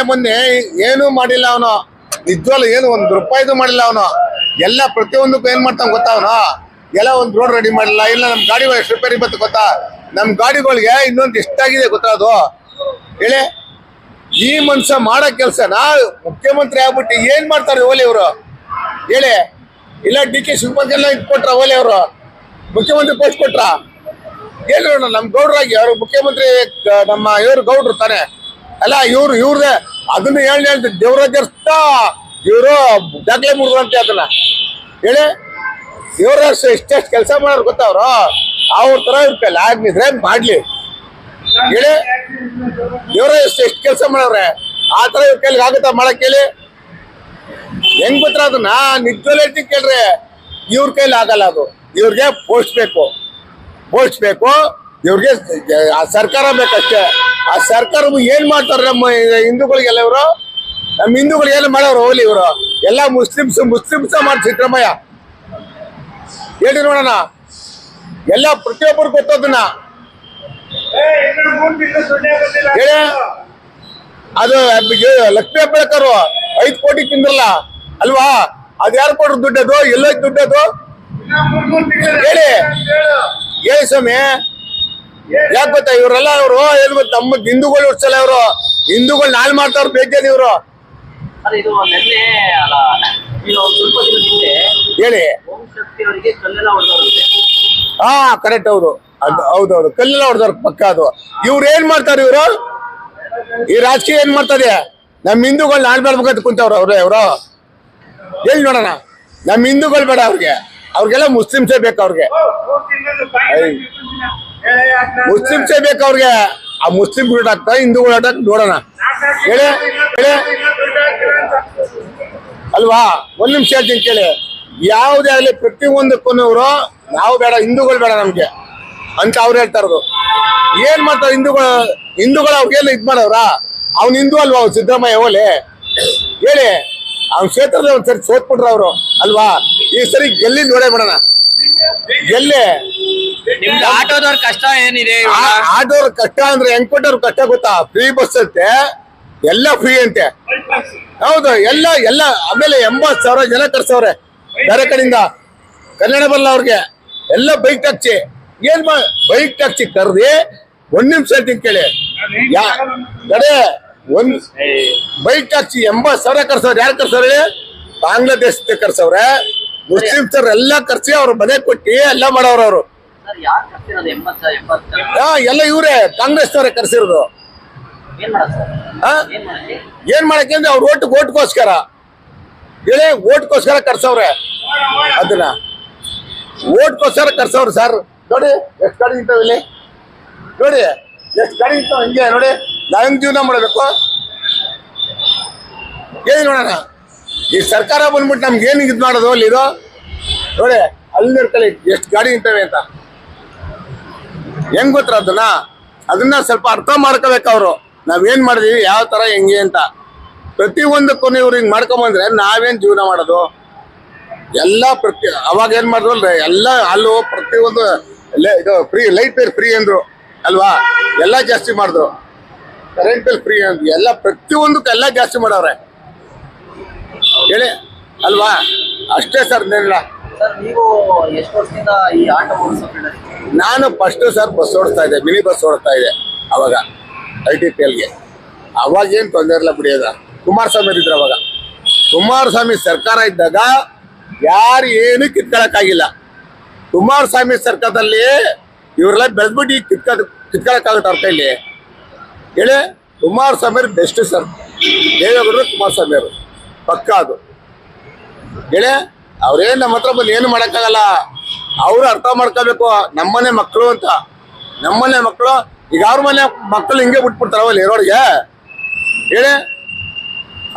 ಮೊನ್ನೆ ಏನು ಮಾಡಿಲ್ಲ ಅವನು, ನಿಜವಲ್ಲ ಏನು ಒಂದ್ ರೂಪಾಯಿದು ಮಾಡಿಲ್ಲ ಅವನು. ಎಲ್ಲ ಪ್ರತಿಯೊಂದಕ್ಕೂ ಏನ್ ಮಾಡ್ತಾನ ಗೊತ್ತಾ ಅವನು, ಎಲ್ಲ ಒಂದ್ ರೋಡ್ ರೆಡಿ ಮಾಡಿಲ್ಲ. ಇಲ್ಲ ನಮ್ ಗಾಡಿಗಳು ಎಷ್ಟು ರಿಪೇರಿ ಬತ್ತು ಗೊತ್ತಾ, ನಮ್ ಗಾಡಿಗಳಿಗೆ ಇನ್ನೊಂದು ಎಷ್ಟಾಗಿದೆ ಗೊತ್ತಾ ಅದು ಹೇಳಿ. ಈ ಮನುಷ್ಯ ಮಾಡೋ ಕೆಲ್ಸನ ಮುಖ್ಯಮಂತ್ರಿ ಆಗ್ಬಿಟ್ಟು ಏನ್ ಮಾಡ್ತಾರೆ ಓಲಿ ಇವರು ಹೇಳಿ. ಇಲ್ಲ DK ಶಿವಕುಮಾರ್ಗೆಲ್ಲ ಕೊಟ್ರ ಓಲಿ ಅವರು ಮುಖ್ಯಮಂತ್ರಿ ಪೋಸ್ಟ್ ಕೊಟ್ರ ಹೇಳಿ. ನಮ್ ಗೌಡ್ರಾಗಿ ಅವ್ರು ಮುಖ್ಯಮಂತ್ರಿ ನಮ್ಮ ಇವ್ರು ಗೌಡ್ರು ತಾನೆ ಅಲ್ಲ, ಇವ್ರದೇ ಅದನ್ನ ಹೇಳ್ದೆ ದೇವರಾಜರ್ಸ್ತ ಇವರು ದಾಖಲೆ ಮುರಿದ್ರಂತೆ ಅದನ್ನ ಹೇಳಿ. ಇವ್ರ ಎಷ್ಟೆಷ್ಟು ಕೆಲಸ ಮಾಡೋರು ಗೊತ್ತ ಅವ್ರು, ಅವ್ರ ತರ ಇರ್ಕಲ್ಲ ಆಗ್ನಿದ್ರೆ ಮಾಡ್ಲಿ ಹೇಳಿ. ಇವ್ರ ಎಷ್ಟು ಕೆಲಸ ಮಾಡವ್ರೆ, ಆ ತರ ಇವ್ರ ಕೈಲಿ ಆಗುತ್ತಾ ಮಾಡಕ್ ಹೇಳಿ. ಹೆಂಗ್ ಗೊತ್ತಾ ಅದನ್ನ ನಿಜವಲ್ಲ ಹೇಳ್ತೀನಿ ಕೇಳ್ರಿ, ಇವ್ರ ಕೈಲಿ ಆಗಲ್ಲ ಅದು. ಇವ್ರಿಗೆ ಪೋಸ್ಟ್ ಬೇಕು, ಇವ್ರಿಗೆ ಆ ಸರ್ಕಾರ ಬೇಕಷ್ಟೇ. ಆ ಸರ್ಕಾರ ಏನ್ ಮಾಡ್ತಾರೆ ನಮ್ಮ ಹಿಂದೂಗಳಿಗೆಲ್ಲ, ಇವರು ನಮ್ಮ ಹಿಂದೂಗಳಿಗೆ ಏನು ಮಾಡೋರು ಹೋಗ್ಲಿ. ಇವರು ಎಲ್ಲ ಮುಸ್ಲಿಮ್ಸ್ ಮಾಡಿ ಸಿದ್ದರಾಮಯ್ಯ ಹೇಳಿ ನೋಡೋಣ. ಎಲ್ಲ ಪ್ರತಿಯೊಬ್ಬರು ಗೊತ್ತದನ್ನ ಹೇಳಿ. ಅದು ಲಕ್ಷ್ಮೀ ಹೆಬ್ಬಾಳ್ಕರ್ 5 ಕೋಟಿ ತಿಂದ್ರಲ್ಲ ಅಲ್ವಾ, ಅದ್ ಯಾರು ಕೊಟ್ರು ದುಡ್ಡದು, ಎಲ್ಲೋಯ್ತು ದುಡ್ಡದು ಹೇಳಿ ಸ್ವಾಮಿ. ಯಾಕೆ ಗೊತ್ತಾ ಇವರೆಲ್ಲ ಇವರು ಏನ್ ಗೊತ್ತ, ನಮ್ಮ ಹಿಂದೂಗಳು ಉಡ್ಸಲ್ಲ ಇವರು, ಹಿಂದೂಗಳು ನಾಳೆ ಮಾಡ್ತಾವ್ರು ಬೇಜಾನ್ ಇವರು ಹೇಳಿ. ಹಾ ಕರೆಕ್ಟ್, ಹೌದೌದು ಕಲ್ಲೆಲ್ಲ ಹೊಡೆದವ್ರು ಪಕ್ಕ ಅದು. ಇವ್ರು ಏನ್ ಮಾಡ್ತಾರೆ, ಇವರು ಈ ರಾಜಕೀಯ ಏನ್ ಮಾಡ್ತಾರೆ, ನಮ್ ಹಿಂದೂಗಳು ನಾಳೆ ಮಾಡ್ಬೇಕಂತ ಕುಂತವ್ರು ಅವರು ಹೇಳಿ ನೋಡೋಣ. ನಮ್ ಹಿಂದೂಗಳು ಬೇಡ ಅವ್ರಿಗೆಲ್ಲ ಮುಸ್ಲಿಮ್ಸೇ ಬೇಕು. ಅವ್ರಿಗೆ ಮುಸ್ಲಿಮ್ಸೇ ಬೇಕು ಅವ್ರಿಗೆ. ಆ ಮುಸ್ಲಿಂ ಆಟ ಹಿಂದೂಗಳು ಆಟ ನೋಡೋಣ ಹೇಳಿ ಅಲ್ವಾ. ಒಂದ್ ನಿಮಿಷ ಹೇಳ್ತೀನಿ ಕೇಳಿ. ಯಾವುದೇ ಆಗಲಿ ಪ್ರತಿಯೊಂದಕ್ಕೂ ಇವರು ನಾವು ಬೇಡ, ಹಿಂದೂಗಳು ಬೇಡ ನಮ್ಗೆ ಅಂತ ಅವ್ರು ಹೇಳ್ತಾ ಇರೋದು. ಏನ್ ಮಾಡ್ತಾರೆ ಹಿಂದೂಗಳು ಅವ್ರಿಗೆಲ್ಲ ಇದ್ ಮಾಡವ್ರ. ಅವ್ನು ಹಿಂದೂ ಅಲ್ವಾ ಅವ್ರು ಸಿದ್ದರಾಮಯ್ಯ ಹೋಲಿ ಹೇಳಿ. ಅವ್ನ ಕ್ಷೇತ್ರದ ಒಂದ್ಸರಿ ಸೋತ್ಬಿಟ್ರ ಅವ್ರು ಅಲ್ವಾ. ಈ ಸರಿ ಗೆಲ್ಲಿ ನೋಡೇ ಬಿಡೋಣ. ಗೆಲ್ಲಿ ಆಟೋದವ್ರ ಕಷ್ಟ ಏನಿದೆ, ಆಟೋರ್ ಕಷ್ಟ ಅಂದ್ರೆ ಹೆಂಗ್ ಕೊಟ್ಟವ್ರ ಕಷ್ಟ ಗೊತ್ತಾ, ಫ್ರೀ ಬಸ್ ಅಂತೆ, ಎಲ್ಲ ಫ್ರೀ ಅಂತೆ. ಹೌದು ಎಲ್ಲ ಆಮೇಲೆ 80,000 ಜನ ಕರ್ಸವ್ರೆ ಬೇರೆ ಕಡೆಯಿಂದ, ಕನ್ನಡ ಬರಲ್ಲ ಅವ್ರಿಗೆ. ಎಲ್ಲ ಬೈಕ್ ಟ್ಯಾಕ್ಸಿ ಬೈಕ್ ಟ್ಯಾಕ್ಸಿ ಕರ್ದಿ. ಒಂದ್ ನಿಮಿಷ ಹೇಳ್ತೀನಿ ಕೇಳಿ, ಒಂದ್ ಬೈಕ್ ಟ್ಯಾಕ್ಸಿ 80,000 ಕರ್ಸವ್ರೆ. ಯಾರು ಕರ್ಸವ್ರೆ, ಬಾಂಗ್ಲಾದೇಶದ ಕರ್ಸವ್ರೆ. ಮುಸ್ಲಿಮ್ಸರ್ ಎಲ್ಲ ಕರ್ಸಿ ಅವ್ರ ಮನೆ ಕೊಟ್ಟಿ ಎಲ್ಲ ಮಾಡವ್ರ ಅವರು. ಎಲ್ಲ ಇವ್ರೆ ಕಾಂಗ್ರೆಸ್ನವ್ರೆ ಕರ್ಸಿರೋದು. ಏನ್ ಮಾಡಕ್ಕೆ ಅಂದ್ರೆ ಅವ್ರ ಓಟ್ಗೋಸ್ಕರ ಹೇಳಿ, ಓಟ್ಗೋಸ್ಕರ ಕರ್ಸವ್ರೆ. ಅದನ್ನ ಓಟ್ಗೋಸ್ಕರ ಕರ್ಸವ್ರು ಸರ್. ನೋಡಿ ಎಷ್ಟು ಗಾಡಿ ನಿಂತಾವ ಇಲ್ಲಿ, ನೋಡಿ ಎಷ್ಟು ಗಾಡಿ ನಿಂತಾವ. ಹಿಂಗೆ ನೋಡಿ ನಾವ್ ಹೆಂಗ್ ಜೀವನ ಮಾಡಬೇಕು ಹೇಳಿ ನೋಡೋಣ. ಈ ಸರ್ಕಾರ ಬಂದ್ಬಿಟ್ಟು ನಮ್ಗೆ ಏನ್ ಇದ್ ಮಾಡೋದು ಅಲ್ಲಿ ಇದು ನೋಡಿ, ಅಲ್ಲಿ ಇರ್ಕೊಳ್ಳಿ ಎಷ್ಟು ಗಾಡಿ ನಿಂತವೆ ಅಂತ. ಹೆಂಗ್ ಗೊತ್ತರ ಅದನ್ನ ಸ್ವಲ್ಪ ಅರ್ಥ ಮಾಡ್ಕೋಬೇಕು ಅವರು. ನಾವೇನ್ ಮಾಡಿದೀವಿ, ಯಾವ ತರ ಹೆಂಗೆ ಅಂತ. ಪ್ರತಿಯೊಂದಕ್ಕೂ ಇವ್ರು ಹಿಂಗ್ ಮಾಡ್ಕೊಂಬಂದ್ರೆ ನಾವೇನ್ ಜೀವನ ಮಾಡೋದು. ಎಲ್ಲ ಅವಾಗ ಏನ್ ಮಾಡಿದ್ವಲ್ರಿ, ಎಲ್ಲ ಅಲ್ಲೂ ಪ್ರತಿಯೊಂದು ಇದು ಫ್ರೀ, ಲೈಟ್ ಬಿಲ್ ಫ್ರೀ ಅಂದ್ರು ಅಲ್ವಾ, ಎಲ್ಲ ಜಾಸ್ತಿ ಮಾಡಿದ್ರು. ಕರೆಂಟ್ ಬಿಲ್ ಫ್ರೀ ಅಂದ್ರು, ಎಲ್ಲ ಪ್ರತಿಯೊಂದಕ್ಕೂ ಎಲ್ಲ ಜಾಸ್ತಿ ಮಾಡವ್ರೆ ಹೇಳಿ ಅಲ್ವಾ. ಅಷ್ಟೇ ಸರ್. ನೀವು ಎಷ್ಟು ವರ್ಷದಿಂದ ಈ ಆಟೋ ಓಡಿಸೋದು? ನಾನು ಫಸ್ಟ್ ಸರ್ ಬಸ್ ಓಡಿಸ್ತಾ ಇದ್ದೆ, ಮಿನಿ ಬಸ್ ಓಡಿಸ್ತಾ ಇದೆ ಅವಾಗ ITPLಗೆ. ಅವಾಗ ಏನ್ ತೊಂದರೆ ಇಲ್ಲ ಬಿಡಿಯೋದ. ಕುಮಾರಸ್ವಾಮಿ ಇದ್ರು ಅವಾಗ. ಕುಮಾರಸ್ವಾಮಿ ಸರ್ಕಾರ ಇದ್ದಾಗ ಯಾರು ಏನು ಕಿತ್ಕೊಳಕ್ಕಾಗಿಲ್ಲ. ಕುಮಾರಸ್ವಾಮಿ ಸರ್ಕಾರದಲ್ಲಿ ಇವರೆಲ್ಲ ಬೆಳೆದ್ಬಿಟ್ಟು ಕಿತ್ಕೊಳಕ್ಕಾಗುತ್ತೆ ಅವ್ರ ಕೈಲಿ ಹೇಳಿ. Kumaraswamy best sir. ದೇವೇಗೌಡರು ಕುಮಾರಸ್ವಾಮಿ ಅವರು ಪಕ್ಕ ಅದು ಹೇಳಿ. ಅವ್ರೇನ್ ನಮ್ಮ ಹತ್ರ ಬಂದು ಏನು ಮಾಡಕ್ಕಾಗಲ್ಲ. ಅವ್ರು ಅರ್ಥ ಮಾಡ್ಕೋಬೇಕು, ನಮ್ಮನೆ ಮಕ್ಕಳು ಅಂತ. ನಮ್ಮನೆ ಮಕ್ಕಳು ಈಗ ಅವ್ರ ಮನೆ ಮಕ್ಕಳು ಹಿಂಗೆ ಬಿಟ್ಬಿಡ್ತಾರವಲ್ಲಿ ರೋಡ್ಗೆ ಹೇಳಿ.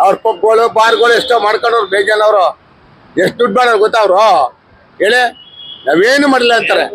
ಅವ್ರ ಪಬ್ಗಳು ಬಾರ್ಗಳು ಎಷ್ಟೋ ಮಾಡ್ಕೊಂಡವ್ರು ಬೇಜಾನವ್ರು. ಎಷ್ಟು ದುಡ್ಡು ಮಾಡೋರು ಗೊತ್ತಾ ಅವ್ರು ಹೇಳಿ. ನಾವೇನು ಮಾಡಿಲ್ಲ ಅಂತಾರೆ.